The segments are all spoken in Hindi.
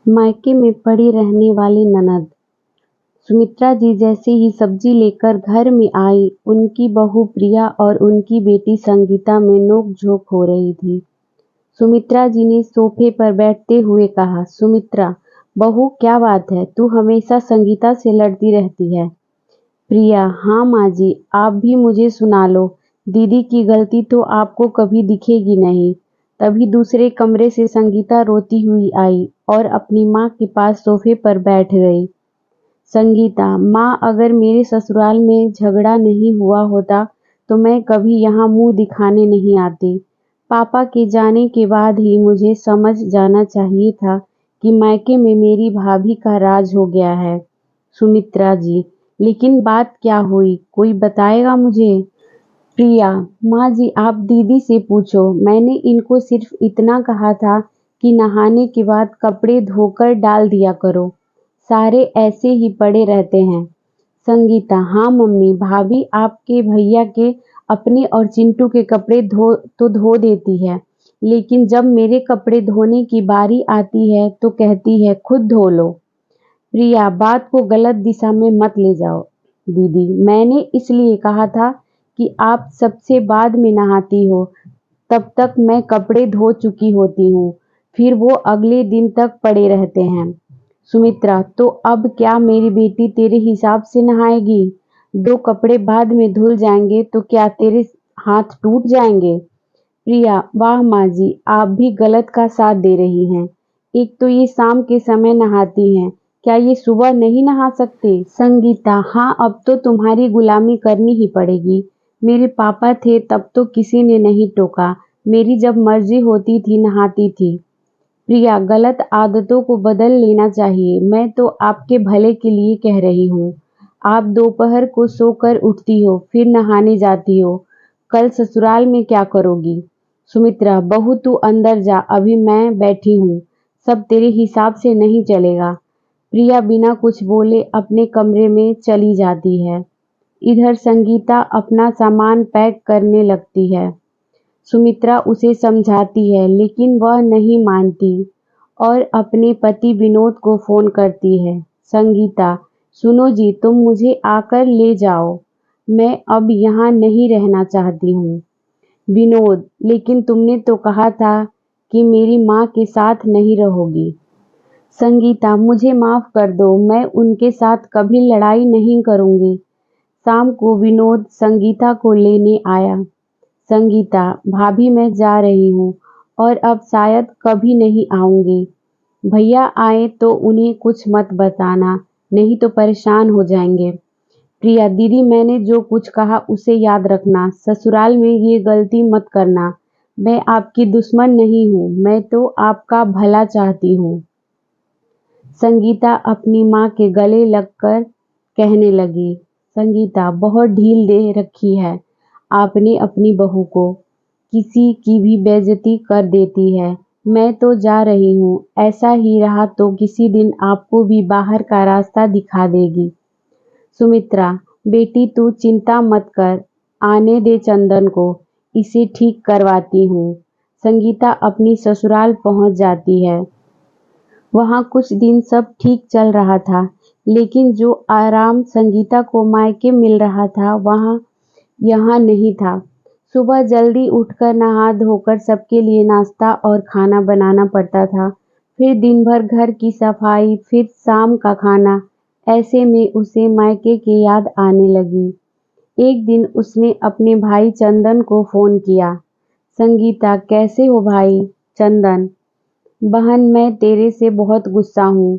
मायके में पड़ी रहने वाली ननद। सुमित्रा जी जैसे ही सब्जी लेकर घर में आई, उनकी बहू प्रिया और उनकी बेटी संगीता में नोक-झोंक हो रही थी। सुमित्रा जी ने सोफे पर बैठते हुए कहा, सुमित्रा, बहू क्या बात है, तू हमेशा संगीता से लड़ती रहती है। प्रिया, हाँ माँ जी, आप भी मुझे सुना लो, दीदी की गलती तो आपको कभी दिखेगी नहीं। तभी दूसरे कमरे से संगीता रोती हुई आई और अपनी माँ के पास सोफे पर बैठ गई। संगीता, माँ, अगर मेरे ससुराल में झगड़ा नहीं हुआ होता तो मैं कभी यहाँ मुंह दिखाने नहीं आती। पापा के जाने के बाद ही मुझे समझ जाना चाहिए था कि मायके में मेरी भाभी का राज हो गया है। सुमित्रा जी, लेकिन बात क्या हुई, कोई बताएगा मुझे? प्रिया, माँ जी, आप दीदी से पूछो, मैंने इनको सिर्फ इतना कहा था कि नहाने के बाद कपड़े धोकर डाल दिया करो, सारे ऐसे ही पड़े रहते हैं। संगीता, हाँ मम्मी, भाभी आपके भैया के, अपने और चिंटू के कपड़े धो देती है, लेकिन जब मेरे कपड़े धोने की बारी आती है तो कहती है खुद धो लो। प्रिया, बात को गलत दिशा में मत ले जाओ दीदी, मैंने इसलिए कहा था कि आप सबसे बाद में नहाती हो, तब तक मैं कपड़े धो चुकी होती हूँ, फिर वो अगले दिन तक पड़े रहते हैं। सुमित्रा, तो अब क्या मेरी बेटी तेरे हिसाब से नहाएगी? दो कपड़े बाद में धुल जाएंगे तो क्या तेरे हाथ टूट जाएंगे? प्रिया, वाह माँ जी, आप भी गलत का साथ दे रही हैं। एक तो ये शाम के समय नहाती हैं, क्या ये सुबह नहीं नहा सकते? संगीता, हाँ, अब तो तुम्हारी गुलामी करनी ही पड़ेगी। मेरे पापा थे तब तो किसी ने नहीं टोका, मेरी जब मर्जी होती थी नहाती थी। प्रिया, गलत आदतों को बदल लेना चाहिए, मैं तो आपके भले के लिए कह रही हूँ। आप दोपहर को सोकर उठती हो, फिर नहाने जाती हो, कल ससुराल में क्या करोगी? सुमित्रा, बहू तू अंदर जा, अभी मैं बैठी हूँ, सब तेरे हिसाब से नहीं चलेगा। प्रिया बिना कुछ बोले अपने कमरे में चली जाती है। इधर संगीता अपना सामान पैक करने लगती है। सुमित्रा उसे समझाती है लेकिन वह नहीं मानती और अपने पति विनोद को फोन करती है। संगीता, सुनो जी, तुम मुझे आकर ले जाओ, मैं अब यहाँ नहीं रहना चाहती हूँ। विनोद, लेकिन तुमने तो कहा था कि मेरी माँ के साथ नहीं रहोगी। संगीता, मुझे माफ कर दो, मैं उनके साथ कभी लड़ाई नहीं करूंगी। शाम को विनोद संगीता को लेने आया। संगीता, भाभी मैं जा रही हूँ और अब शायद कभी नहीं आऊंगी। भैया आए तो उन्हें कुछ मत बताना, नहीं तो परेशान हो जाएंगे। प्रिया, दीदी मैंने जो कुछ कहा उसे याद रखना, ससुराल में ये गलती मत करना। मैं आपकी दुश्मन नहीं हूँ, मैं तो आपका भला चाहती हूँ। संगीता अपनी माँ के गले लगकर कहने लगी, संगीता, बहुत ढील दे रखी है आपने अपनी बहू को, किसी की भी बेइज्जती कर देती है। मैं तो जा रही हूँ, ऐसा ही रहा तो किसी दिन आपको भी बाहर का रास्ता दिखा देगी। सुमित्रा, बेटी तू चिंता मत कर, आने दे चंदन को, इसे ठीक करवाती हूँ। संगीता अपनी ससुराल पहुँच जाती है। वहाँ कुछ दिन सब ठीक चल रहा था, लेकिन जो आराम संगीता को मायके मिल रहा था वहाँ यहाँ नहीं था। सुबह जल्दी उठकर नहा धोकर सबके लिए नाश्ता और खाना बनाना पड़ता था, फिर दिन भर घर की सफाई, फिर शाम का खाना। ऐसे में उसे मायके की याद आने लगी। एक दिन उसने अपने भाई चंदन को फोन किया। संगीता, कैसे हो भाई? चंदन, बहन मैं तेरे से बहुत गुस्सा हूँ,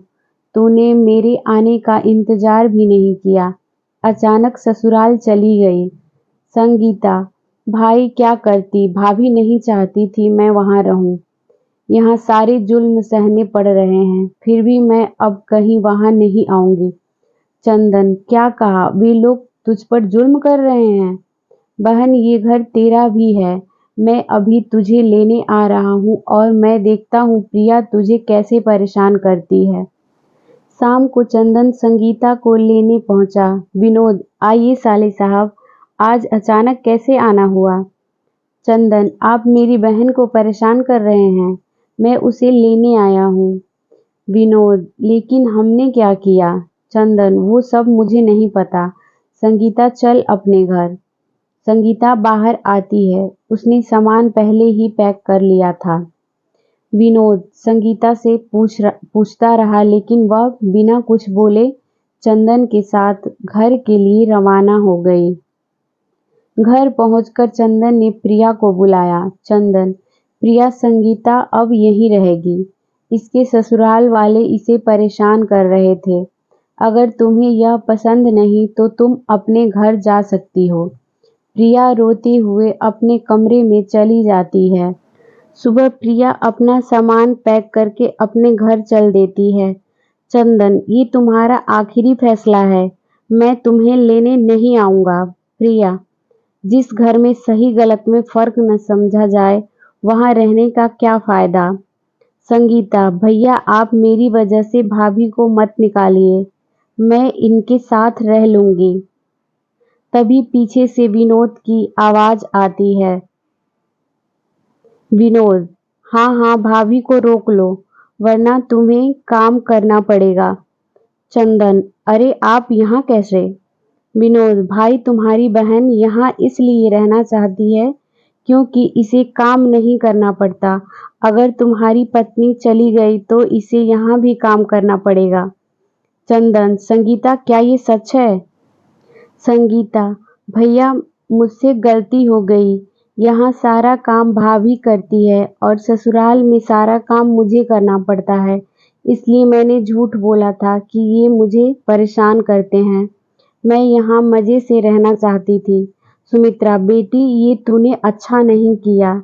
तूने मेरे आने का इंतजार भी नहीं किया, अचानक ससुराल चली गई। संगीता, भाई क्या करती, भाभी नहीं चाहती थी मैं वहाँ रहूँ, यहाँ सारे जुल्म सहने पड़ रहे हैं, फिर भी मैं अब कहीं वहाँ नहीं आऊँगी। चंदन, क्या कहा, वे लोग तुझ पर जुल्म कर रहे हैं? बहन ये घर तेरा भी है, मैं अभी तुझे लेने आ रहा हूँ और मैं देखता हूँ प्रिया तुझे कैसे परेशान करती है। शाम को चंदन संगीता को लेने पहुंचा। विनोद, आइए साले साहब, आज अचानक कैसे आना हुआ? चंदन, आप मेरी बहन को परेशान कर रहे हैं, मैं उसे लेने आया हूँ। विनोद, लेकिन हमने क्या किया? चंदन, वो सब मुझे नहीं पता। संगीता, चल अपने घर। संगीता बाहर आती है। उसने सामान पहले ही पैक कर लिया था। विनोद संगीता से पूछता रहा, लेकिन वह बिना कुछ बोले चंदन के साथ घर के लिए रवाना हो गई। घर पहुंचकर चंदन ने प्रिया को बुलाया। चंदन, प्रिया, संगीता अब यहीं रहेगी। इसके ससुराल वाले इसे परेशान कर रहे थे। अगर तुम्हें यह पसंद नहीं तो तुम अपने घर जा सकती हो। प्रिया रोते हुए अपने कमरे में चली जाती है। सुबह प्रिया अपना सामान पैक करके अपने घर चल देती है। चंदन, ये तुम्हारा आखिरी फैसला है। मैं तुम्हें लेने नहीं आऊंगा। प्रिया, जिस घर में सही गलत में फर्क न समझा जाए, वहां रहने का क्या फायदा? संगीता, भैया आप मेरी वजह से भाभी को मत निकालिए। मैं इनके साथ रह लूंगी। तभी पीछे से विनोद की आवाज आती है। विनोद, हाँ हाँ, भाभी को रोक लो, वरना तुम्हें काम करना पड़ेगा। चंदन, अरे आप यहाँ कैसे? विनोद, भाई तुम्हारी बहन यहाँ इसलिए रहना चाहती है क्योंकि इसे काम नहीं करना पड़ता। अगर तुम्हारी पत्नी चली गई तो इसे यहाँ भी काम करना पड़ेगा। चंदन, संगीता, क्या ये सच है? संगीता, भैया मुझसे गलती हो गई। यहाँ सारा काम भाभी करती है और ससुराल में सारा काम मुझे करना पड़ता है। इसलिए मैंने झूठ बोला था कि ये मुझे परेशान करते हैं। मैं यहाँ मजे से रहना चाहती थी। सुमित्रा, बेटी, ये तूने अच्छा नहीं किया।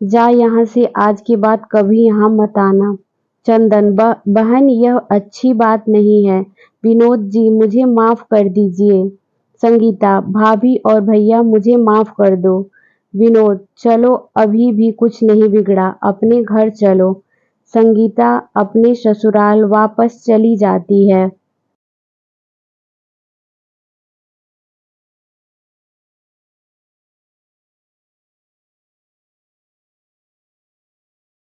जा यहाँ से, आज के बाद कभी यहाँ मत आना। चंदन, बहन यह अच्छी बात नहीं है। विनोद जी, मुझे माफ कर दीजिए। संगीता, भाभी और भैया मुझे माफ कर दो। विनोद, चलो अभी भी कुछ नहीं बिगड़ा, अपने घर चलो। संगीता अपने ससुराल वापस चली जाती है।